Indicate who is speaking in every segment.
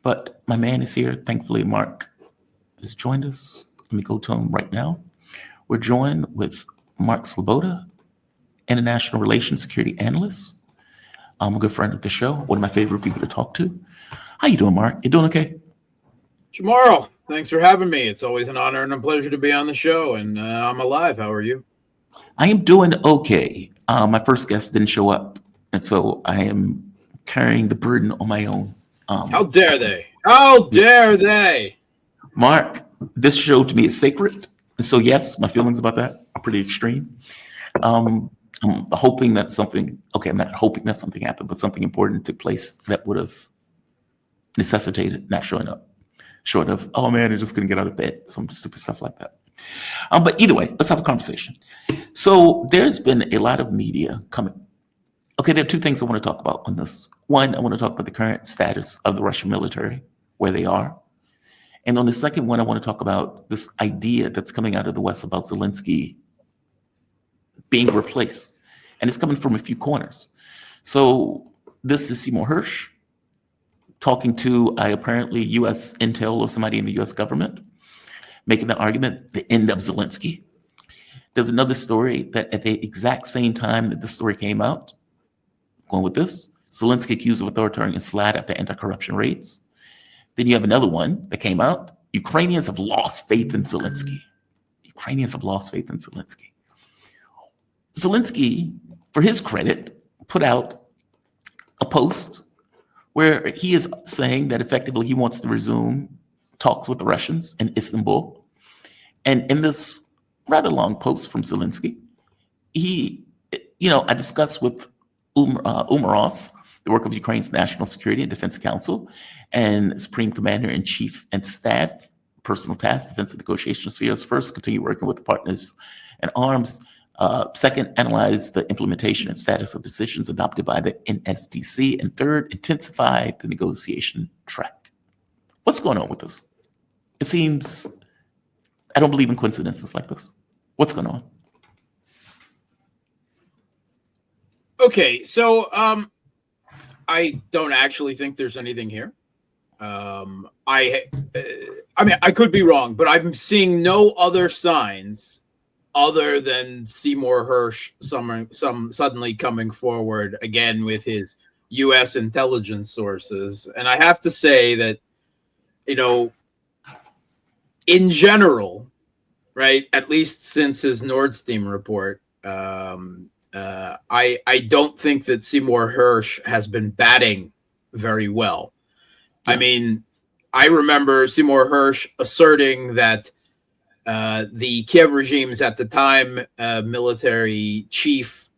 Speaker 1: But my man is here. Thankfully, Mark has joined us. Let me go to him right now. We're joined with Mark Sleboda, International Relations Security Analyst. I'm a good friend of the show, one of my favorite people to talk to. How you doing, Mark? You doing okay?
Speaker 2: Jamaro, thanks for having me. It's always an honor and a pleasure to be on the show, and I'm alive. How are you?
Speaker 1: I am doing okay. My first guest didn't show up, and so I am carrying the burden on my own.
Speaker 2: How dare they? How dare they?
Speaker 1: Mark, this show to me is sacred. And so, yes, my feelings about that are pretty extreme. I'm hoping that something, I'm not hoping that something happened, but something important took place that would have necessitated not showing up. Short of, oh man, I just couldn't get out of bed, some stupid stuff like that. But either way, let's have a conversation. So there's been a lot of media coming. Okay, there are two things I want to talk about on this. One, I want to talk about the current status of the Russian military, where they are. And on the second one, I want to talk about this idea that's coming out of the West about Zelensky being replaced. And it's coming from a few corners. So this is Seymour Hersh talking to apparently U.S. intel or somebody in the U.S. government, making the argument, the end of Zelensky. There's another story that at the exact same time that this story came out, going with this, Zelensky accused of authoritarian slide after anti-corruption raids. Then you have another one that came out. Ukrainians have lost faith in Zelensky. Ukrainians have lost faith in Zelensky. Zelensky, for his credit, put out a post where he is saying that effectively he wants to resume talks with the Russians in Istanbul. And in this rather long post from Zelensky, I discussed with Umarov the work of Ukraine's National Security and Defense Council and Supreme Commander-in-Chief and Staff, personal tasks, defense and negotiation spheres. First, continue working with the partners in arms. Second, analyze the implementation and status of decisions adopted by the NSDC. And third, intensify the negotiation track. What's going on with this? It seems, I don't believe in coincidences like this. What's going on?
Speaker 2: Okay, so I don't actually think there's anything here. I mean, I could be wrong, but I'm seeing no other signs other than Seymour Hersh some suddenly coming forward again with his U.S. intelligence sources. And I have to say that, in general, right, at least since his Nord Stream report, I don't think that Seymour Hersh has been batting very well. Yeah. I mean, I remember Seymour Hersh asserting that the Kiev regime's at the time military chief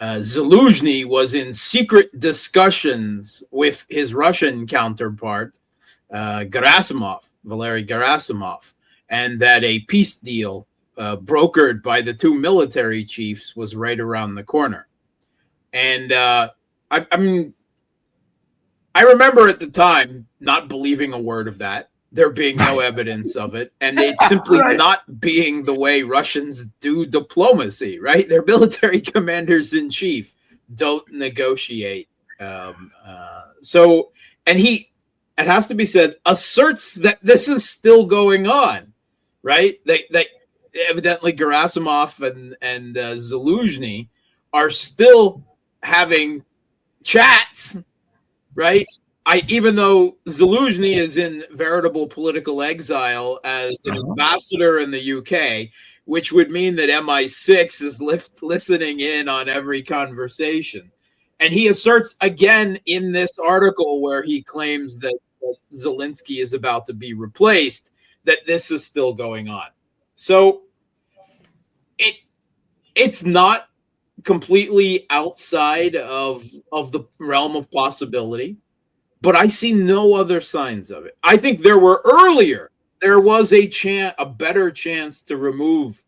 Speaker 2: Zelensky was in secret discussions with his Russian counterpart Valery Gerasimov, and that a peace deal brokered by the two military chiefs was right around the corner. And I mean, I remember at the time not believing a word of that, there being no evidence of it, and it simply not being the way Russians do diplomacy, right? Their military commanders-in-chief don't negotiate. So, and he, it has to be said, asserts that this is still going on, right? They evidently Gerasimov and Zelensky are still having chats, right? Even though Zelensky is in veritable political exile as an ambassador in the UK, which would mean that MI6 is listening in on every conversation. And he asserts again in this article where he claims that Zelensky is about to be replaced, that this is still going on. So it's not completely outside of the realm of possibility, but I see no other signs of it. I think there was a better chance to remove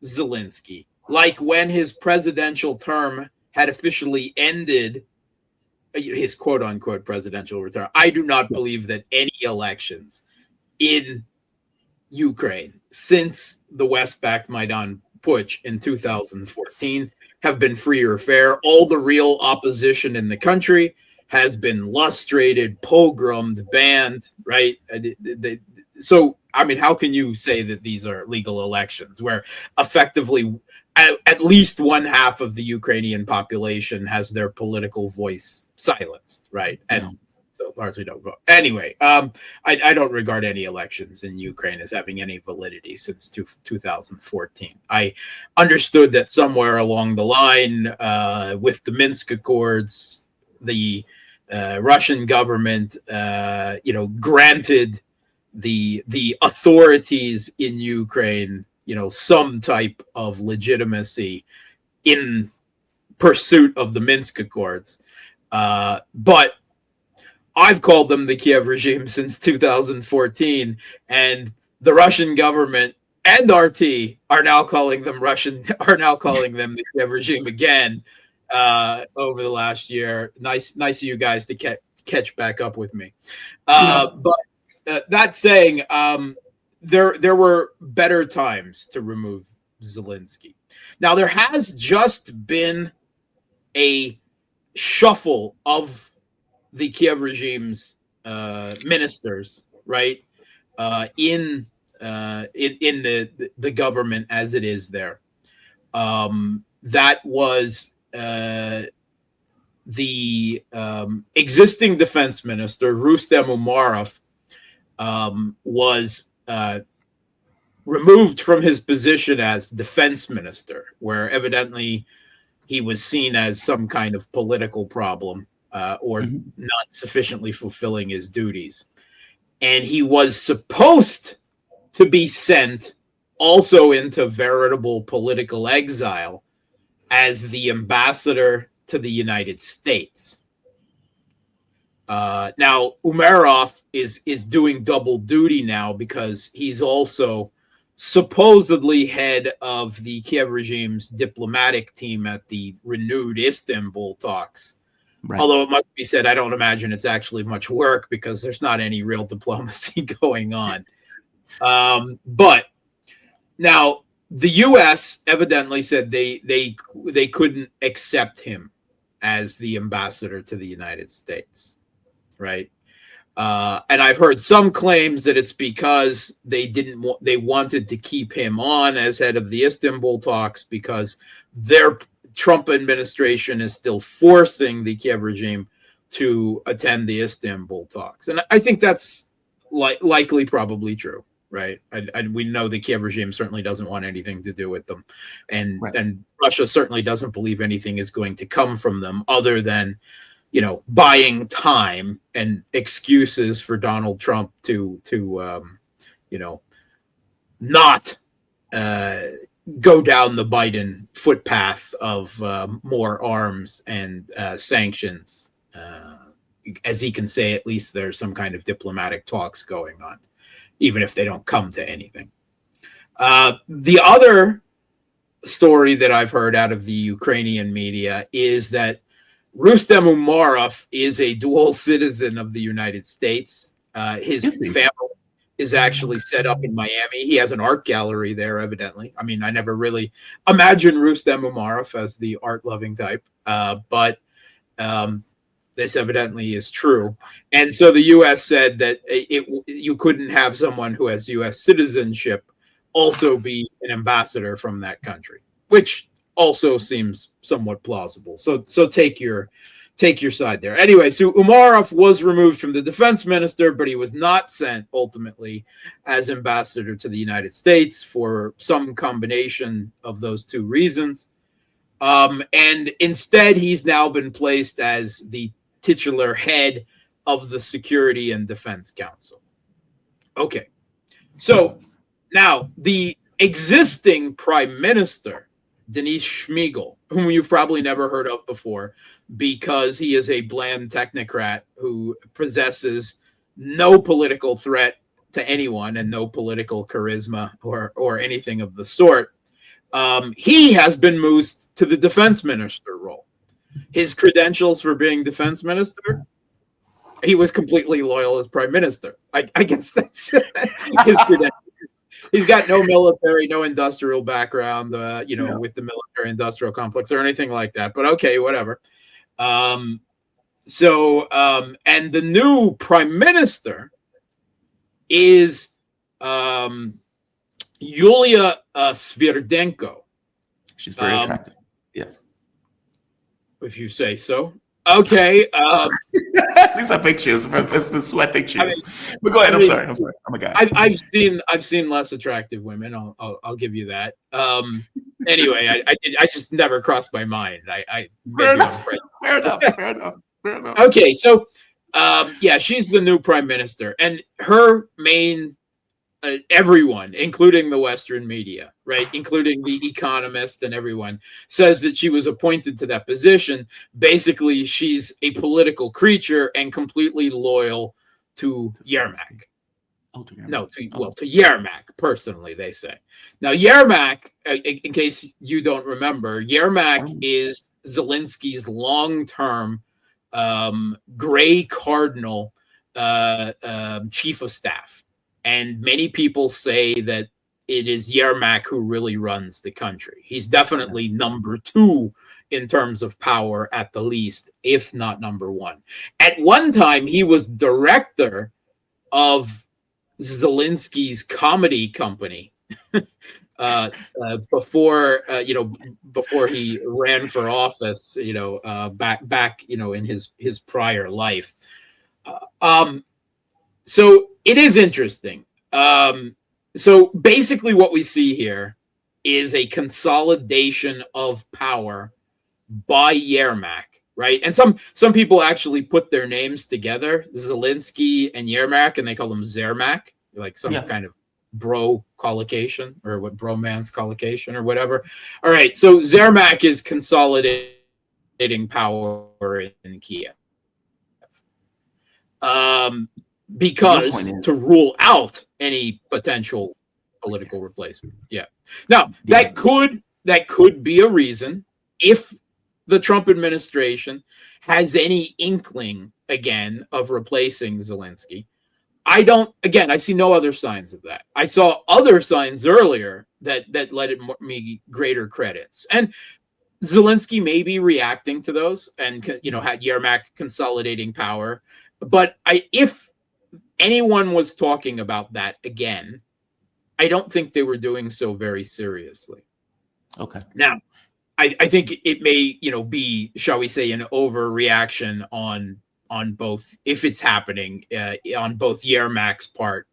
Speaker 2: Zelensky, like when his presidential term had officially ended, his quote-unquote presidential return. I do not believe that any elections in Ukraine since the West-backed Maidan Putsch in 2014 have been free or fair. All the real opposition in the country has been lustrated, pogromed, banned, right? So, I mean, how can you say that these are legal elections where effectively at least one half of the Ukrainian population has their political voice silenced, right? And so largely don't vote. Anyway, I don't regard any elections in Ukraine as having any validity since 2014. I understood that somewhere along the line with the Minsk Accords, the Russian government, granted the authorities in Ukraine, some type of legitimacy in pursuit of the Minsk Accords. But I've called them the Kiev regime since 2014, and the Russian government and RT are now calling them the Kiev regime again over the last year. Nice of you guys to catch back up with me. But that saying, there were better times to remove Zelensky. Now, there has just been a shuffle of the Kiev regime's ministers, right, in the government as it is there. That was the existing defense minister, Rustem Umerov, was removed from his position as defense minister, where evidently he was seen as some kind of political problem or not sufficiently fulfilling his duties. And he was supposed to be sent also into veritable political exile as the ambassador to the United States. Now, Umerov is doing double duty now because he's also supposedly head of the Kiev regime's diplomatic team at the renewed Istanbul talks. Right. Although it must be said, I don't imagine it's actually much work because there's not any real diplomacy going on. But now the U.S. evidently said they couldn't accept him as the ambassador to the United States. Right. And I've heard some claims that it's because they wanted to keep him on as head of the Istanbul talks because their Trump administration is still forcing the Kiev regime to attend the Istanbul talks. And I think that's likely probably true. Right. And we know the Kiev regime certainly doesn't want anything to do with them. And Russia certainly doesn't believe anything is going to come from them other than buying time and excuses for Donald Trump to not go down the Biden footpath of more arms and sanctions. As he can say, at least there's some kind of diplomatic talks going on, even if they don't come to anything. The other story that I've heard out of the Ukrainian media is that Rustem Umerov is a dual citizen of the United States. His family is actually set up in Miami. He has an art gallery there, evidently. I mean, I never really imagined Rustem Umerov as the art-loving type, but this evidently is true. And so the U.S. said that you couldn't have someone who has U.S. citizenship also be an ambassador from that country, which also seems somewhat plausible. So take your side there. Anyway, so Umerov was removed from the defense minister, but he was not sent ultimately as ambassador to the United States for some combination of those two reasons. And instead, he's now been placed as the titular head of the Security and Defense Council. Okay. So now the existing prime minister, Denis Shmyhal, whom you've probably never heard of before because he is a bland technocrat who possesses no political threat to anyone and no political charisma or anything of the sort. He has been moved to the defense minister role. His credentials for being defense minister, he was completely loyal as prime minister. I guess that's his credentials. He's got no military, no industrial background, with the military industrial complex or anything like that. But okay, whatever. And the new prime minister is Yulia Svirdenko.
Speaker 1: She's very attractive. Yes.
Speaker 2: If you say so. Okay.
Speaker 1: At least I think she is. That's who I think she is. But go ahead. I'm sorry. I'm a guy.
Speaker 2: I've seen less attractive women. I'll give you that. Anyway, I just never crossed my mind.
Speaker 1: Fair enough.
Speaker 2: Okay, so yeah, she's the new prime minister, and her main everyone, including the Western media, right, including The Economist and everyone, says that she was appointed to that position. Basically, she's a political creature and completely loyal to Yermak. To Yermak, personally, they say. Now, Yermak, in case you don't remember, Yermak is Zelensky's long-term gray cardinal chief of staff. And many people say that it is Yermak who really runs the country. He's definitely number 2 in terms of power at the least, if not number 1. At one time, he was director of Zelensky's comedy company before he ran for office, back in his prior life. So it is interesting. So basically what we see here is a consolidation of power by Yermak, right? And some people actually put their names together, Zelensky and Yermak, and they call them Zermak, like some kind of bro collocation or what bromance collocation or whatever. All right, so Zermak is consolidating power in Kiev. Because to rule out any potential political replacement. Yeah. Now that could be a reason if the Trump administration has any inkling again of replacing Zelensky. I see no other signs of that. I saw other signs earlier that led me greater credits. And Zelensky may be reacting to those and, had Yermak consolidating power. But if anyone was talking about that again, I don't think they were doing so very seriously.
Speaker 1: Okay.
Speaker 2: Now, I think it may, be, shall we say, an overreaction on both, if it's happening, on both Yermak's part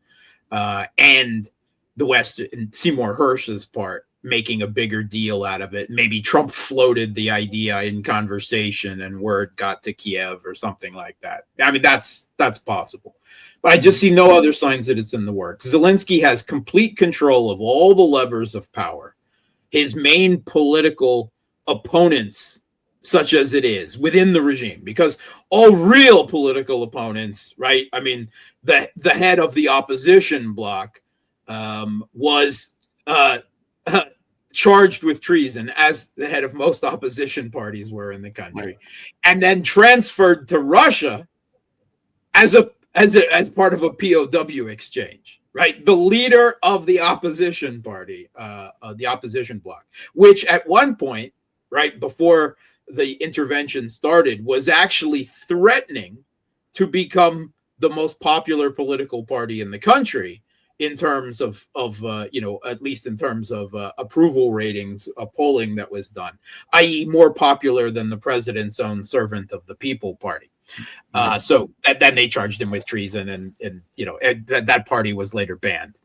Speaker 2: and the West and Seymour Hersh's part, making a bigger deal out of it. Maybe Trump floated the idea in conversation and word got to Kiev or something like that. I mean, that's possible. But I just see no other signs that it's in the works. Zelensky has complete control of all the levers of power. His main political opponents, such as it is, within the regime, because all real political opponents, right? I mean, the head of the opposition bloc was charged with treason, as the head of most opposition parties were in the country, and then transferred to Russia as part of a POW exchange, right? The leader of the opposition party, the opposition bloc, which at one point, right before the intervention started, was actually threatening to become the most popular political party in the country in terms of at least in terms of approval ratings, polling that was done, i.e. more popular than the president's own servant of the people party. So then they charged him with treason, and that party was later banned,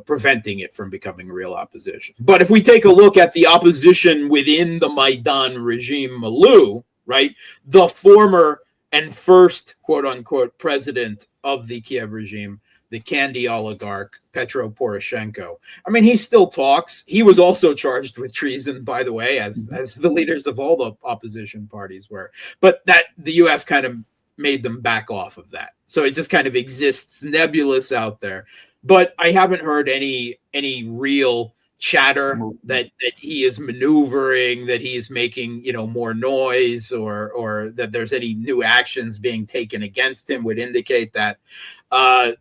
Speaker 2: preventing it from becoming real opposition. But if we take a look at the opposition within the Maidan regime milieu, right, the former and first quote unquote president of the Kiev regime, the candy oligarch Petro Poroshenko. I mean, he still talks. He was also charged with treason, by the way, as the leaders of all the opposition parties were. But that the U.S. kind of made them back off of that. So it just kind of exists nebulous out there. But I haven't heard any real chatter that he is maneuvering, that he is making more noise, or that there's any new actions being taken against him would indicate that.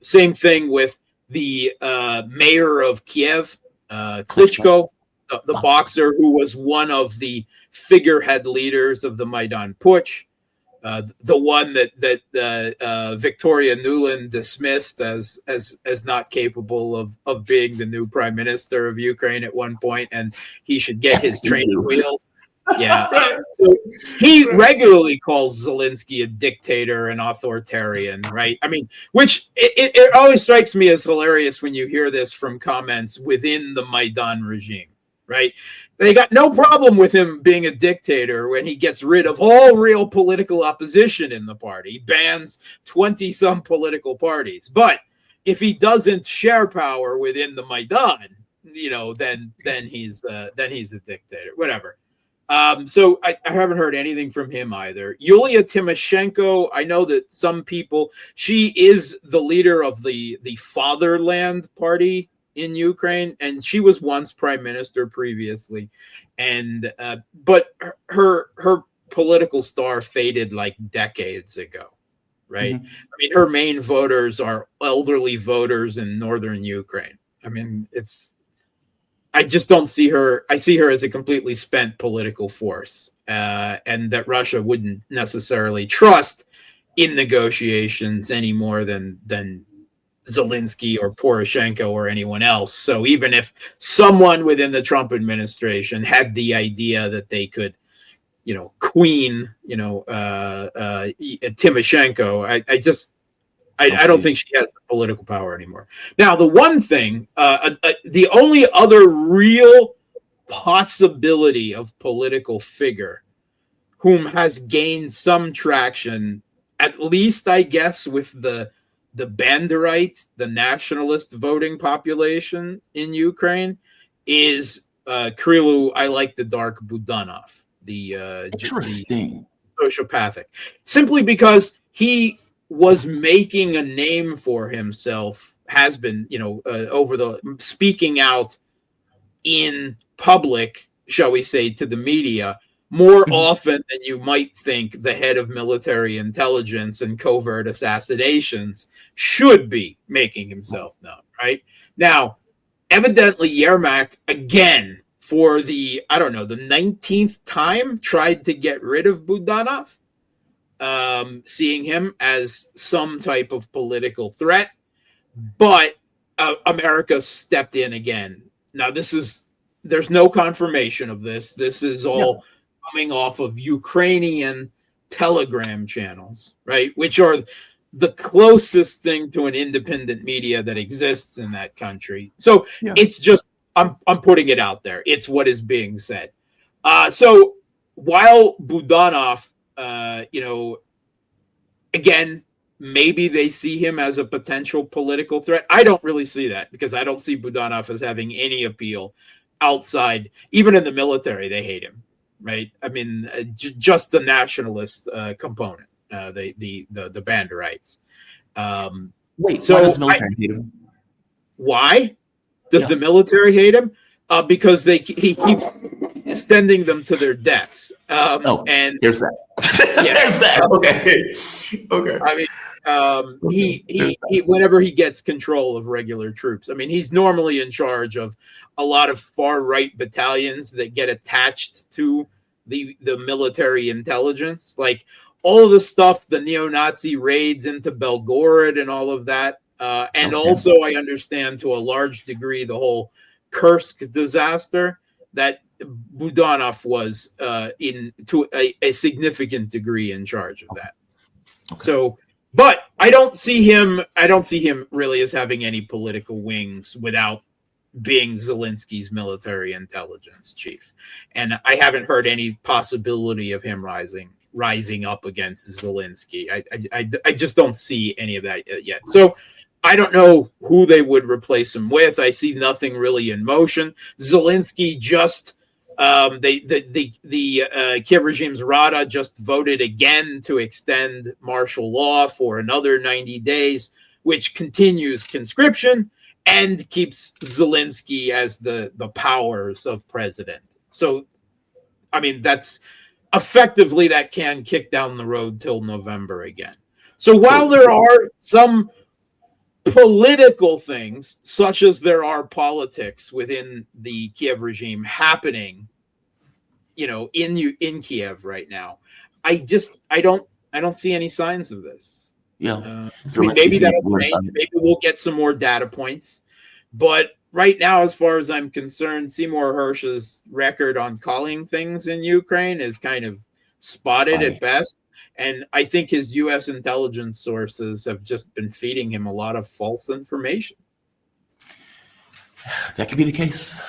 Speaker 2: Same thing with the mayor of Kiev, Klitschko, the boxer who was one of the figurehead leaders of the Maidan Putsch. the one that Victoria Nuland dismissed as not capable of being the new prime minister of Ukraine at one point, and he should get his training wheels. Yeah, so he regularly calls Zelensky a dictator and authoritarian, right? I mean, which it always strikes me as hilarious when you hear this from comments within the Maidan regime, right? They got no problem with him being a dictator when he gets rid of all real political opposition in the party, bans 20-some political parties. But if he doesn't share power within the Maidan, then he's a dictator, whatever. So I haven't heard anything from him either. Yulia Tymoshenko, I know that some people, she is the leader of the Fatherland Party in Ukraine, and she was once prime minister previously, and but her political star faded like decades ago, right? Mm-hmm. I mean, her main voters are elderly voters in northern Ukraine. I mean, I just don't see her. I see her as a completely spent political force, and that Russia wouldn't necessarily trust in negotiations any more than Zelensky or Poroshenko or anyone else. So even if someone within the Trump administration had the idea that they could, queen, Tymoshenko, I don't think she has the political power anymore. Now, the one thing, the only other real possibility of political figure whom has gained some traction, at least, I guess, with the Banderite, the nationalist voting population in Ukraine, is Krylu, I like the dark Budanov, the sociopathic, simply because he was making a name for himself, has been, over the speaking out in public, shall we say, to the media more often than you might think the head of military intelligence and covert assassinations should be making himself known, right? Now, evidently Yermak, again, for the 19th time, tried to get rid of Budanov, seeing him as some type of political threat, but America stepped in again. Now, there's no confirmation of this. This is all coming off of Ukrainian Telegram channels, right? Which are the closest thing to an independent media that exists in that country. So it's just, I'm putting it out there. It's what is being said. So while Budanov, again, maybe they see him as a potential political threat. I don't really see that, because I don't see Budanov as having any appeal outside. Even in the military, they hate him, right? I mean, just the nationalist component, the Banderites.
Speaker 1: Wait, so why does the military hate him?
Speaker 2: Why does the military hate him? Because he keeps extending them to their deaths. And
Speaker 1: there's that. There's that. Okay.
Speaker 2: I mean, he whenever he gets control of regular troops, I mean, he's normally in charge of a lot of far right battalions that get attached to the military intelligence, like all of the stuff, the neo-Nazi raids into Belgorod and all of that. And also, I understand to a large degree the whole Kursk disaster, that Budanov was to a significant degree in charge of that. Okay. So, but I don't see him really as having any political wings without being Zelensky's military intelligence chief. And I haven't heard any possibility of him rising up against Zelensky. I just don't see any of that yet. So I don't know who they would replace him with. I see nothing really in motion. Zelensky just the Kiev regime's Rada just voted again to extend martial law for another 90 days, which continues conscription and keeps Zelensky as the powers of president. So, I mean, that's effectively that can kick down the road till November again. So while there are some political things, such as there are politics within the Kiev regime happening, in Kiev right now, I I don't see any signs of this.
Speaker 1: Yeah.
Speaker 2: I mean, maybe that'll change. Maybe we'll get some more data points. But right now, as far as I'm concerned, Seymour Hersh's record on calling things in Ukraine is kind of spotted at best. And I think his U.S. intelligence sources have just been feeding him a lot of false information.
Speaker 1: That could be the case.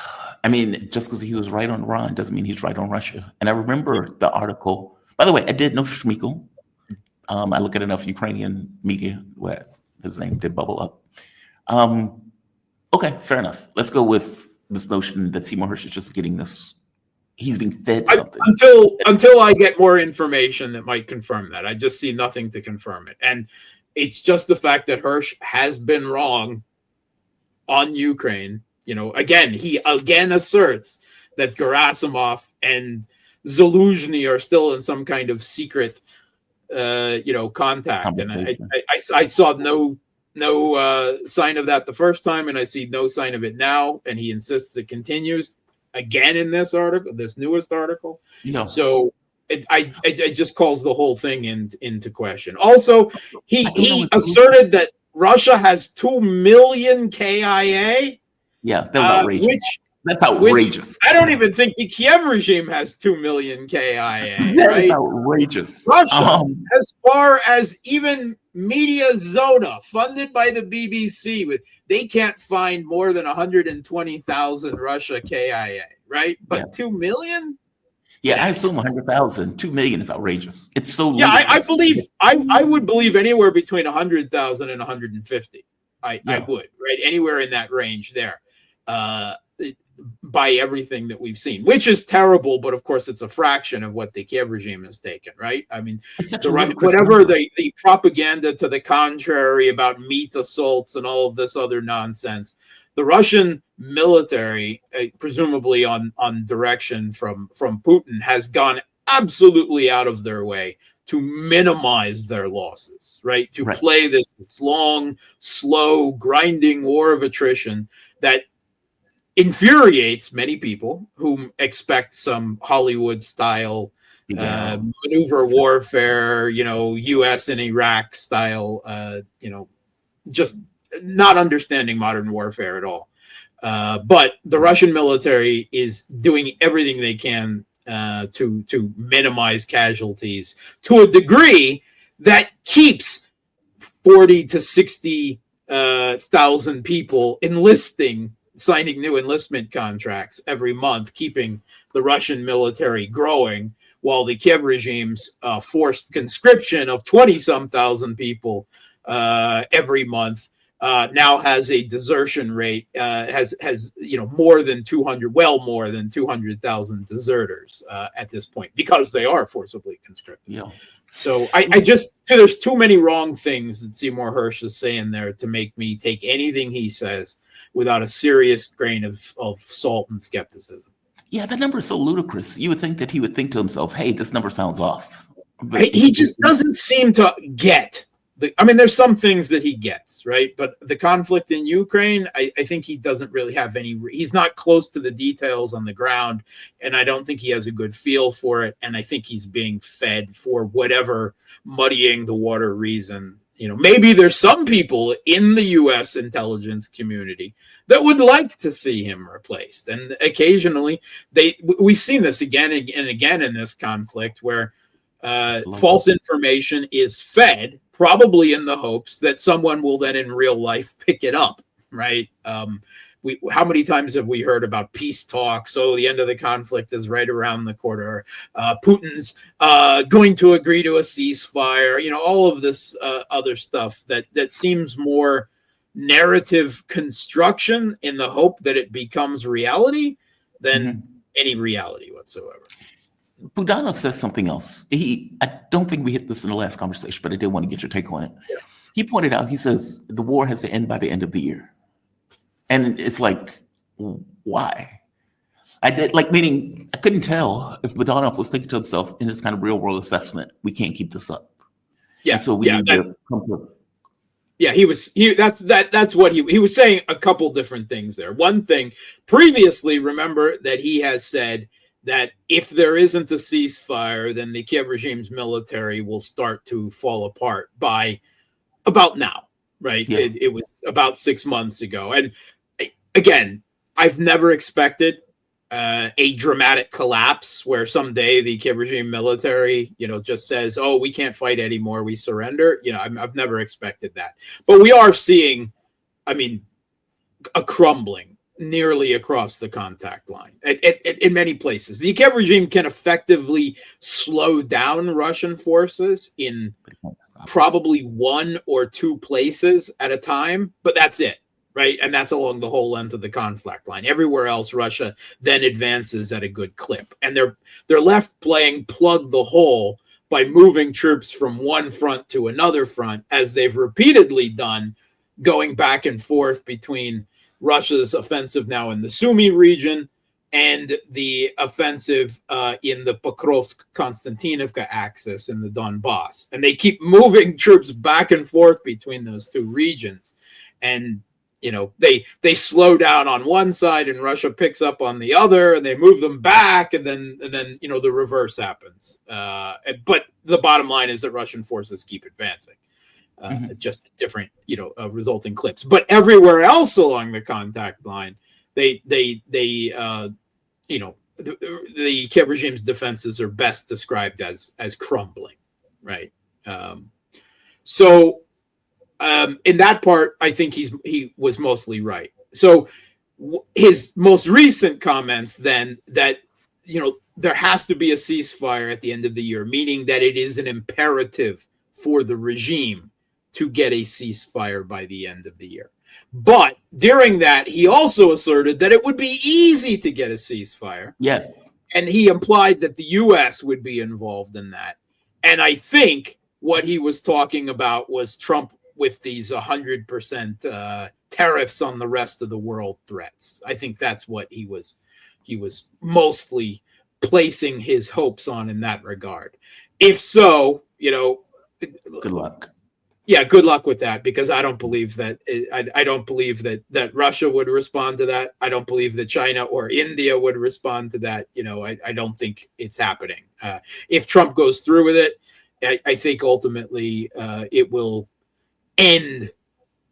Speaker 1: I mean, just because he was right on Iran doesn't mean he's right on Russia. And I remember the article. By the way, I did know Shmikal. I look at enough Ukrainian media where his name did bubble up. Okay, fair enough. Let's go with this notion that Seymour Hersh is just getting this. He's being fed something.
Speaker 2: Until I get more information that might confirm that. I just see nothing to confirm it. And it's just the fact that Hersh has been wrong on Ukraine. You know, he asserts that Gerasimov and Zaluzhny are still in some kind of secret, contact. And I saw no sign of that the first time, and I see no sign of it now. And he insists it continues again in this article, this newest article. Yeah. So it just calls the whole thing into question. Also, he asserted that Russia has 2 million KIA.
Speaker 1: Yeah, that's outrageous. That's outrageous.
Speaker 2: I don't even think the Kiev regime has 2 million KIA.
Speaker 1: That is outrageous.
Speaker 2: Russia, as far as even Media Zona, funded by the BBC, they can't find more than 120,000 Russia KIA, right? But 2 million?
Speaker 1: Yeah, I assume 100,000. 2 million is outrageous. It's so
Speaker 2: ludicrous. Yeah, I would believe anywhere between 100,000 and 150. I would, right? Anywhere in that range there. By everything that we've seen, which is terrible, but of course it's a fraction of what the Kiev regime has taken, right? I mean, whatever the propaganda to the contrary about meat assaults and all of this other nonsense, the Russian military, presumably on direction from Putin, has gone absolutely out of their way to minimize their losses, right? To play this long, slow, grinding war of attrition that infuriates many people who expect some Hollywood-style maneuver warfare, U.S. and Iraq style, just not understanding modern warfare at all. But the Russian military is doing everything they can to minimize casualties to a degree that keeps 40 to 60,000 people signing new enlistment contracts every month, keeping the Russian military growing, while the Kiev regime's forced conscription of 20-some thousand people every month now has a desertion rate, has more than 200,000 deserters at this point, because they are forcibly conscripted. Yeah. So there's too many wrong things that Seymour Hersh is saying there to make me take anything he says without a serious grain of salt and skepticism.
Speaker 1: Yeah, that number is so ludicrous. You would think that he would think to himself, hey, this number sounds off.
Speaker 2: But he just doesn't seem to get there's some things that he gets, right? But the conflict in Ukraine, I think he doesn't really have he's not close to the details on the ground, and I don't think he has a good feel for it. And I think he's being fed for whatever muddying the water reason. Maybe there's some people in the U.S. intelligence community that would like to see him replaced. And occasionally we've seen this again and again in this conflict where false information is fed, probably in the hopes that someone will then in real life pick it up, right? How many times have we heard about peace talks? So the end of the conflict is right around the corner. Putin's going to agree to a ceasefire. All of this other stuff that seems more narrative construction in the hope that it becomes reality than any reality whatsoever.
Speaker 1: Budanov says something else. I don't think we hit this in the last conversation, but I did want to get your take on it. Yeah. He pointed out, he says, the war has to end by the end of the year. And it's like, why? Meaning I couldn't tell if Budanov was thinking to himself in this kind of real world assessment, we can't keep this up.
Speaker 2: Yeah.
Speaker 1: And so we need to come to.
Speaker 2: Yeah, that's what he was saying, a couple different things there. One thing, previously, remember that he has said that if there isn't a ceasefire, then the Kiev regime's military will start to fall apart by about now, right?
Speaker 1: Yeah.
Speaker 2: It was about 6 months ago. And again, I've never expected a dramatic collapse where someday the Kiev regime military, just says, "Oh, we can't fight anymore, we surrender." I've never expected that. But we are seeing, a crumbling nearly across the contact line in many places. The Kiev regime can effectively slow down Russian forces in probably 1 or 2 places at a time, but that's it, right? And that's along the whole length of the conflict line. Everywhere else, Russia then advances at a good clip, and they're left playing plug the hole by moving troops from one front to another front, as they've repeatedly done, going back and forth between Russia's offensive now in the Sumy region and the offensive in the Pokrovsk-Konstantinovka axis in the Donbass. And they keep moving troops back and forth between those 2 regions. And, they slow down on one side and Russia picks up on the other, and they move them back, and then the reverse happens. But the bottom line is that Russian forces keep advancing. Just different, resulting clips. But everywhere else along the contact line, the Kiev regime's defenses are best described as crumbling, right? So in that part, I think he was mostly right. So his most recent comments then that there has to be a ceasefire at the end of the year, meaning that it is an imperative for the regime to get a ceasefire by the end of the year. But during that, he also asserted that it would be easy to get a ceasefire.
Speaker 1: Yes.
Speaker 2: And he implied that the U.S. would be involved in that. And I think what he was talking about was Trump with these 100% tariffs on the rest of the world threats. I think that's what he was mostly placing his hopes on in that regard. If so,
Speaker 1: good luck.
Speaker 2: Yeah, good luck with that, because I don't believe that. I don't believe that Russia would respond to that. I don't believe that China or India would respond to that. I don't think it's happening. If Trump goes through with it, I think ultimately it will end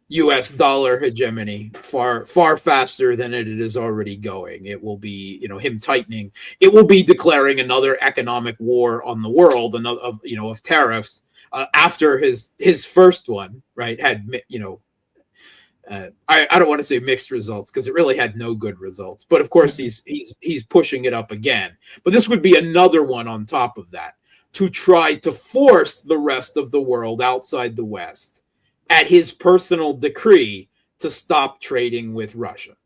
Speaker 2: U.S. dollar hegemony far faster than it is already going. It will be, him tightening. It will be declaring another economic war on the world, of tariffs. After his first one, right, had I don't want to say mixed results, because it really had no good results. But of course, he's pushing it up again. But this would be another one on top of that, to try to force the rest of the world outside the West, at his personal decree, to stop trading with Russia,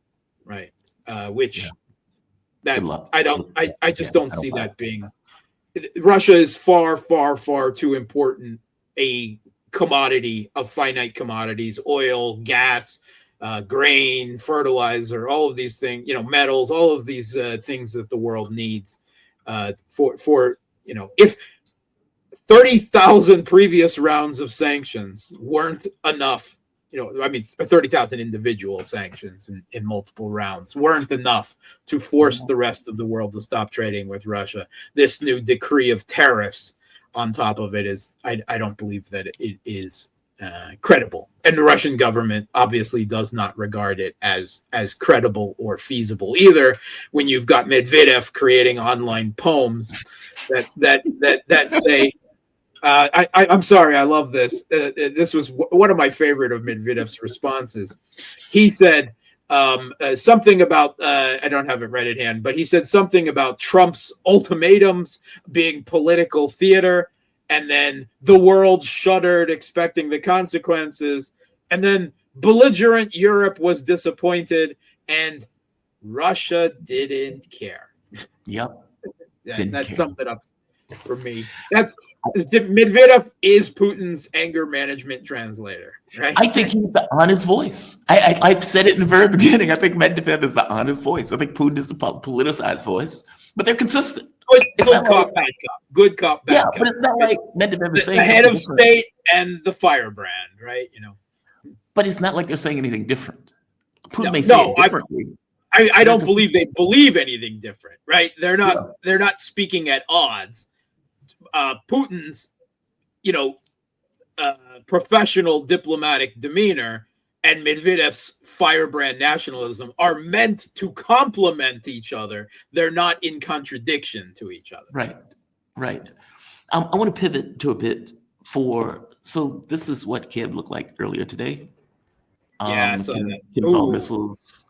Speaker 2: right? That's I just don't see that being. Russia is far, far, far too important a commodity of finite commodities: oil, gas, grain, fertilizer, all of these things, metals, all of these things that the world needs for if 30,000 previous rounds of sanctions weren't enough, 30,000 individual sanctions in multiple rounds weren't enough to force the rest of the world to stop trading with Russia. This new decree of tariffs on top of it is, I don't believe that it is credible. And the Russian government obviously does not regard it as credible or feasible either, when you've got Medvedev creating online poems that say, I'm sorry, I love this. This was one of my favorite of Medvedev's responses. He said something about, I don't have it right at hand, but he said something about Trump's ultimatums being political theater, and then the world shuddered, expecting the consequences, and then belligerent Europe was disappointed, and Russia didn't care.
Speaker 1: Yep.
Speaker 2: That summed it up for me. That's Medvedev is Putin's anger management translator, right?
Speaker 1: I think he's the honest voice. I've said it in the very beginning. I think Medvedev is the honest voice. I think Putin is the politicized voice, but they're consistent.
Speaker 2: Good cop, bad cop. Good cop, bad cop.
Speaker 1: Yeah, but it's not like Medvedev is saying
Speaker 2: the head of
Speaker 1: different.
Speaker 2: state and the firebrand, right?
Speaker 1: But it's not like they're saying anything different. Putin may say it differently.
Speaker 2: I don't believe they believe anything different, right? They're not speaking at odds. Putin's, professional diplomatic demeanor and Medvedev's firebrand nationalism are meant to complement each other. They're not in contradiction to each other.
Speaker 1: Right. I want to pivot to a bit so this is what Kiev looked like earlier today. Missiles.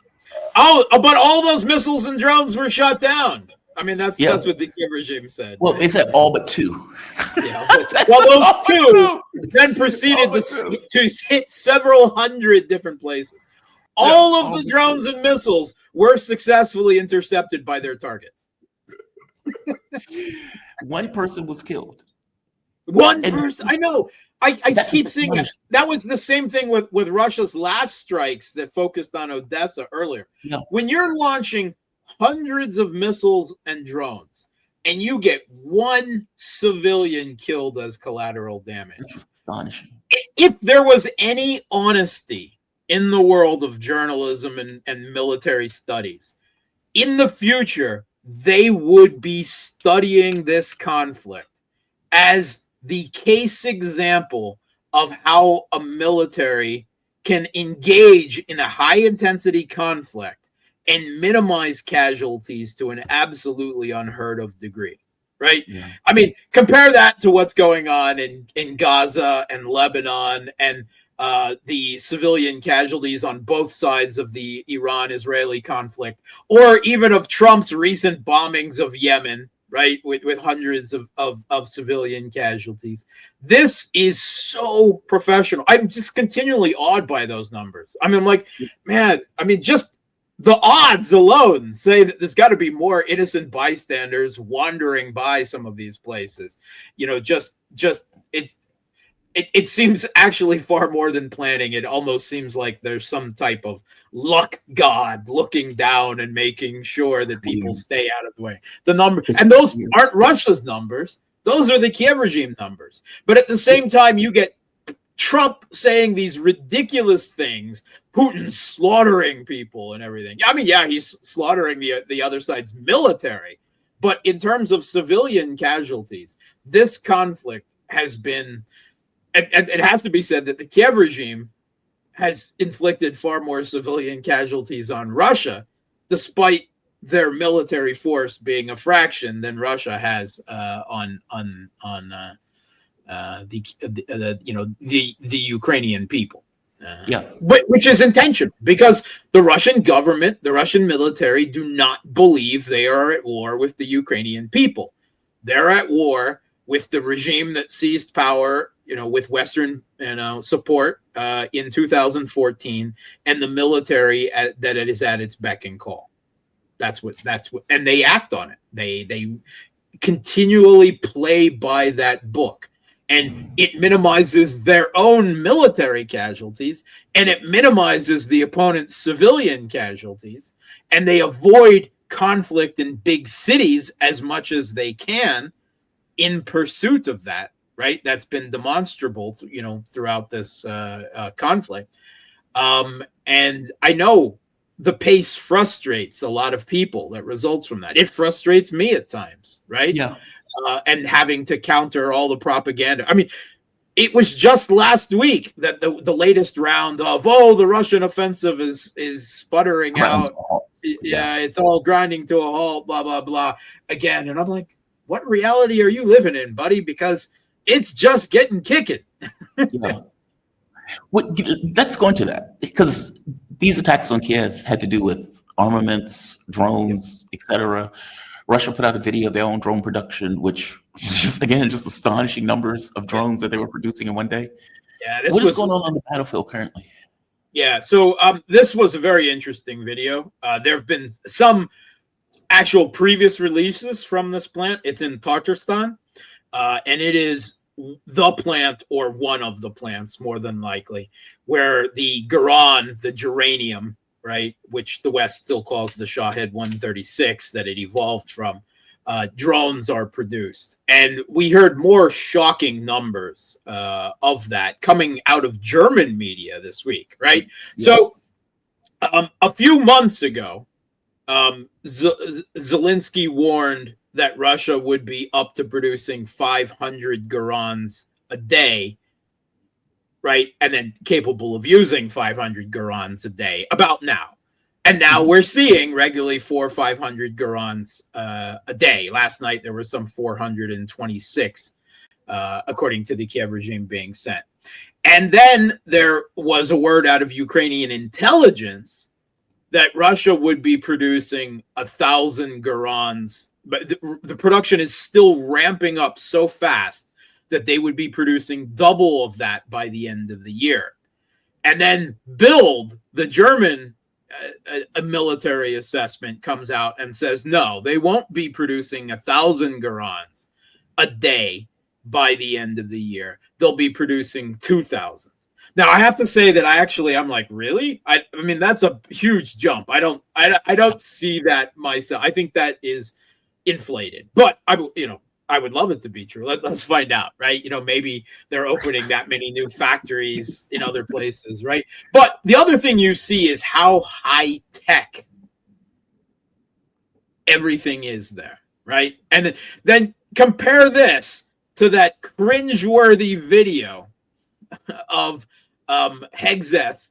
Speaker 2: Oh, but all those missiles and drones were shot down. I mean, that's what the Kiev regime said.
Speaker 1: Well, they said all but two.
Speaker 2: Yeah, those two then proceeded to hit several hundred different places. All of the drones and missiles were successfully intercepted by their targets.
Speaker 1: One person was killed.
Speaker 2: One person. I know. I keep seeing it. That was the same thing with Russia's last strikes that focused on Odessa earlier.
Speaker 1: Yeah.
Speaker 2: When you're launching hundreds of missiles and drones, and you get one civilian killed as collateral damage.
Speaker 1: That's astonishing.
Speaker 2: If there was any honesty in the world of journalism and military studies, in the future, they would be studying this conflict as the case example of how a military can engage in a high-intensity conflict and minimize casualties to an absolutely unheard of degree, right?
Speaker 1: Yeah.
Speaker 2: I mean, compare that to what's going on in Gaza and Lebanon and the civilian casualties on both sides of the Iran-Israeli conflict, or even of Trump's recent bombings of Yemen, right, with hundreds of civilian casualties. This is so professional. I'm just continually awed by those numbers. I mean, I'm like, man, I mean, just the odds alone say that there's got to be more innocent bystanders wandering by some of these places. It seems actually far more than planning. It almost seems like there's some type of luck god looking down and making sure that people stay out of the way. The number, and those aren't Russia's numbers. Those are the Kiev regime numbers. But at the same time, you get Trump saying these ridiculous things, Putin slaughtering people and everything. I mean, yeah, he's slaughtering the other side's military. But in terms of civilian casualties, this conflict has been, and it has to be said that the Kiev regime has inflicted far more civilian casualties on Russia, despite their military force being a fraction than Russia has on the Ukrainian people. Which is intentional, because the Russian government, the Russian military do not believe they are at war with the Ukrainian people. They're at war with the regime that seized power, with Western, support in 2014, and the military that it is at its beck and call. That's what, and they act on it. They continually play by that book. And it minimizes their own military casualties, and it minimizes the opponent's civilian casualties, and they avoid conflict in big cities as much as they can in pursuit of that, right? That's been demonstrable, throughout this conflict. And I know the pace frustrates a lot of people that results from that. It frustrates me at times, right?
Speaker 1: Yeah.
Speaker 2: And having to counter all the propaganda. I mean, it was just last week that the latest round of, the Russian offensive is sputtering out. Yeah, it's all grinding to a halt, blah, blah, blah, again. And I'm like, what reality are you living in, buddy? Because it's just getting kicking.
Speaker 1: Yeah. Well, let's go into that, because these attacks on Kiev had to do with armaments, drones, etc. Russia put out a video of their own drone production, which just astonishing numbers of drones that they were producing in one day. Yeah, what is going on the battlefield currently?
Speaker 2: Yeah, so this was a very interesting video. There have been some actual previous releases from this plant. It's in Tatarstan, and it is the plant, or one of the plants, more than likely, where the Garan, the geranium, right, which the West still calls the Shahed 136 that it evolved from, drones are produced. And we heard more shocking numbers of that coming out of German media this week, right? Yeah. So a few months ago, Zelensky warned that Russia would be up to producing 500 garans a day, right? And then capable of using 500 garans a day about now. And now we're seeing regularly 400 or 500 garans a day. Last night, there were some 426, according to the Kiev regime, being sent. And then there was a word out of Ukrainian intelligence that Russia would be producing 1,000 garans, but the production is still ramping up so fast that they would be producing double of that by the end of the year. And then Bild, the German a military assessment, comes out and says, no, they won't be producing 1,000 garans a day by the end of the year. They'll be producing 2,000. Now, I have to say that I'm like, really? I mean, that's a huge jump. I don't see that myself. I think that is inflated, but I would love it to be true. Let's find out, right? Maybe they're opening that many new factories in other places, right? But the other thing you see is how high tech everything is there, right? And then compare this to that cringeworthy video of Hegseth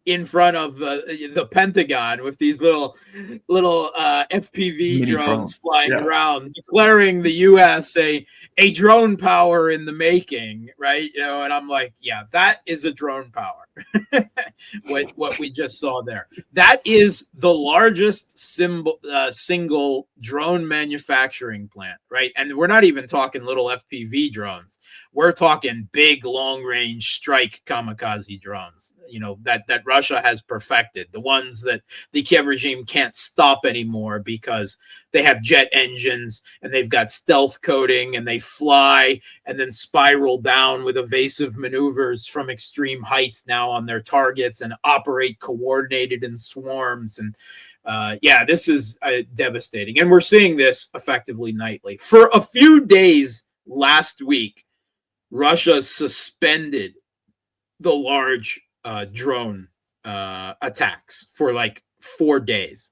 Speaker 2: in front of the Pentagon with these little FPV
Speaker 1: Mini
Speaker 2: drones flying
Speaker 1: yeah.
Speaker 2: around, declaring the U.S. a drone power in the making, right? And I'm like, yeah, that is a drone power. What we just saw there. That is the largest single drone manufacturing plant, right? And we're not even talking little FPV drones. We're talking big, long-range strike kamikaze drones, that Russia has perfected, the ones that the Kiev regime can't stop anymore because they have jet engines and they've got stealth coating and they fly and then spiral down with evasive maneuvers from extreme heights now on their targets and operate coordinated in swarms. And this is devastating. And we're seeing this effectively nightly. For a few days last week, Russia suspended the large drone attacks for like 4 days.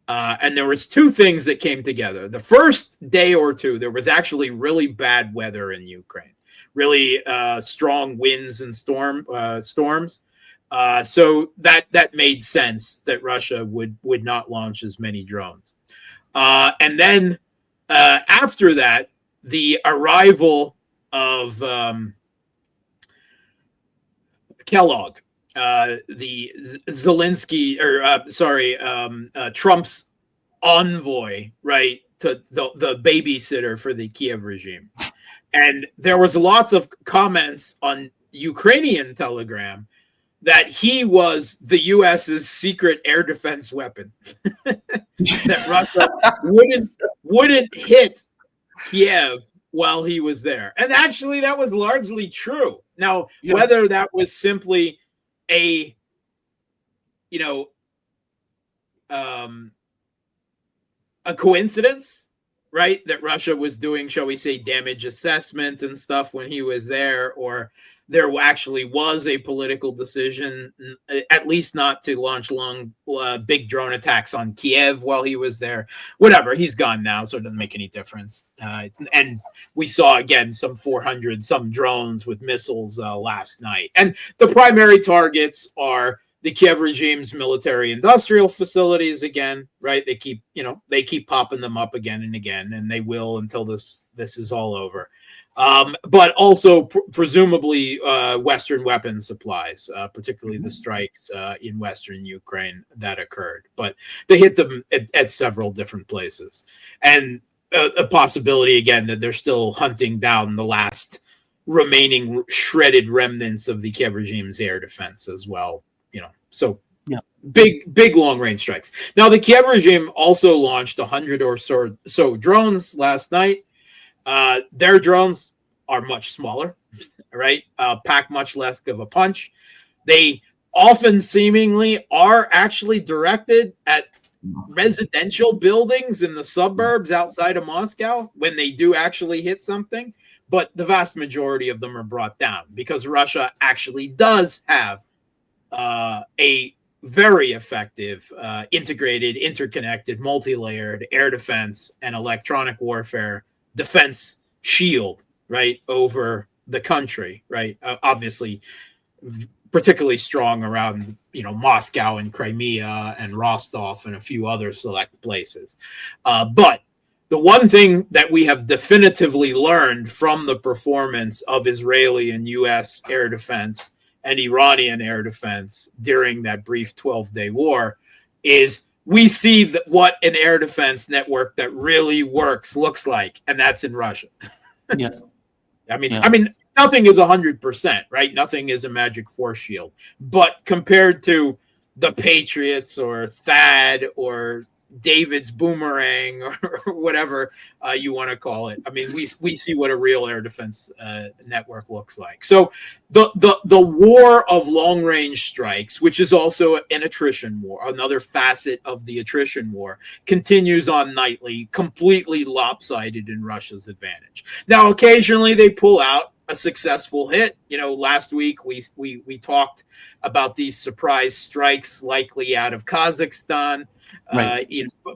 Speaker 2: And there was two things that came together. The first day or two, there was actually really bad weather in Ukraine, really strong winds and storms. So that made sense that Russia would not launch as many drones. And then after that, the arrival of Kellogg, the Zelensky, Trump's envoy, right, to the babysitter for the Kiev regime. And there was lots of comments on Ukrainian Telegram that he was the U.S.'s secret air defense weapon, that Russia wouldn't hit Kiev while he was there. And actually, that was largely true. Now, whether that was simply a coincidence, right, that Russia was doing, shall we say, damage assessment and stuff when he was there, or there actually was a political decision, at least not to launch big drone attacks on Kiev while he was there. Whatever, he's gone now, so it doesn't make any difference. And we saw, again, some 400 drones with missiles last night. And the primary targets are the Kiev regime's military-industrial facilities again, right? They keep popping them up again and again, and they will until this is all over. But also presumably Western weapon supplies, particularly the strikes in Western Ukraine that occurred. But they hit them at several different places. And a possibility, again, that they're still hunting down the last remaining shredded remnants of the Kiev regime's air defense as well. So big long-range strikes. Now, the Kiev regime also launched 100 or so drones last night. Their drones are much smaller, right? Pack much less of a punch. They often seemingly are actually directed at residential buildings in the suburbs outside of Moscow when they do actually hit something. But the vast majority of them are brought down because Russia actually does have a very effective, integrated, interconnected, multi-layered air defense and electronic warfare defense shield, right, over the country, right? Obviously, particularly strong around, Moscow and Crimea and Rostov and a few other select places. But the one thing that we have definitively learned from the performance of Israeli and U.S. air defense and Iranian air defense during that brief 12-day war is we see that what an air defense network that really works looks like, and that's in Russia.
Speaker 1: Yes.
Speaker 2: I mean, nothing is 100%, right? Nothing is a magic force shield. But compared to the Patriots or THAAD or David's boomerang or whatever you want to call it, I mean, we see what a real air defense network looks like. So the war of long range strikes, which is also an attrition war, another facet of the attrition war, continues on nightly, completely lopsided in Russia's advantage. Now, occasionally they pull out a successful hit. Last week we talked about these surprise strikes likely out of Kazakhstan.
Speaker 1: Right.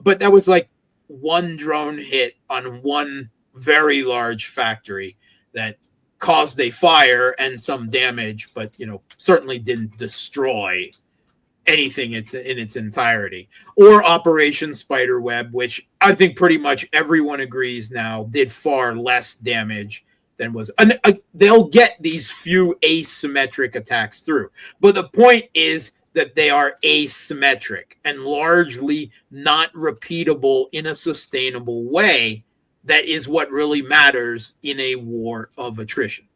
Speaker 2: But that was like one drone hit on one very large factory that caused a fire and some damage, but certainly didn't destroy anything in its entirety. Or Operation Spiderweb, which I think pretty much everyone agrees now did far less damage than was. And they'll get these few asymmetric attacks through, but the point is that they are asymmetric and largely not repeatable in a sustainable way. That is what really matters in a war of attrition.